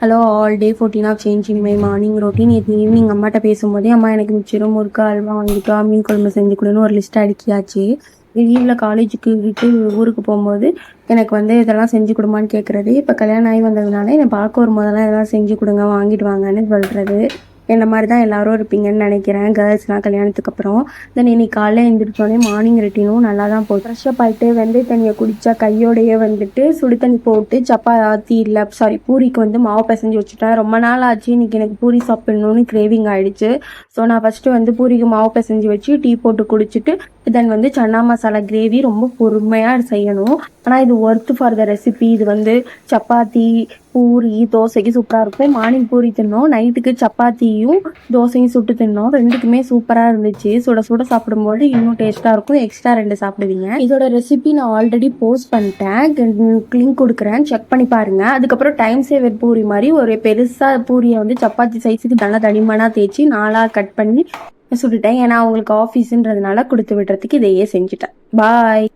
Hello all day 14 of changing my morning routine. நேற்று evening அம்மாட்ட பேசும்போதே அம்மா எனக்கு மிச்சரும் முறுக்கு அல்வா வாங்கிட்டா மீன் குழம்பு செஞ்சு கொடுன்னு ஒரு லிஸ்ட் அடிக்கியாச்சு. லீவில் காலேஜுக்கு விட்டு ஊருக்கு போகும்போது எனக்கு இதெல்லாம் செஞ்சு கொடுமான்னு கேட்குறது. இப்போ கல்யாணம் ஆகி வந்ததுனால என்னை பார்க்க வரும்போதெல்லாம் இதெல்லாம் செஞ்சு கொடுங்க வாங்கிட்டு வாங்கன்னு சொல்கிறது. என்ன மாதிரி தான் எல்லாரும் இருப்பீங்கன்னு நினைக்கிறேன் கேர்ள்ஸ்லாம் கல்யாணத்துக்கு அப்புறம். தென் இன்னைக்கு காலையில் எழுந்திரிச்சோடனே மார்னிங் ரொட்டீனும் நல்லா தான் போகுது. ஃப்ரெஷ்ஷப் ஆகிட்டு வெந்தய தண்ணியை குடித்தா கையோடையே சுடு தண்ணி போட்டு சப்பாத்தி இல்லை பூரிக்கு மாவு பிசைஞ்சு வச்சுட்டேன். ரொம்ப நாள் ஆச்சு இன்னைக்கு எனக்கு பூரி சாப்பிடணும்னு கிரேவிங் ஆயிடுச்சு. ஸோ நான் ஃபஸ்ட்டு பூரிக்கு மாவு பிசைஞ்சு வச்சு டீ போட்டு குடிச்சிட்டு தென் சன்னா மசாலா கிரேவி ரொம்ப பொறுமையாக செய்யணும். ஆனால் இது ஒர்த்து ஃபார் த ரெசிபி. இது சப்பாத்தி பூரி தோசைக்கு சூப்பராக இருக்கும். மார்னிங் பூரி தின்னோம், நைட்டுக்கு சப்பாத்தியும் தோசையும் சுட்டு தின்னோம். ரெண்டுக்குமே சூப்பராக இருந்துச்சு. சுட சுட சாப்பிடும்போது இன்னும் டேஸ்ட்டாக இருக்கும். எக்ஸ்ட்ரா 2 சாப்பிடுவீங்க. இதோட ரெசிபி நான் ஆல்ரெடி போஸ்ட் பண்ணிட்டேன், லிங்க் கொடுக்குறேன், செக் பண்ணி பாருங்க. அதுக்கப்புறம் டைம் சேவர் பூரி மாதிரி ஒரு பெருசாக பூரியை சப்பாத்தி சைஸுக்கு நல்லா தடிமனாக தேய்ச்சி 4ஆக கட் பண்ணி சுட்டுட்டேன். ஏன்னா அவங்களுக்கு ஆஃபீஸுன்றதுனால கொடுத்து விடுறதுக்கு இதையே செஞ்சுட்டேன். பாய்.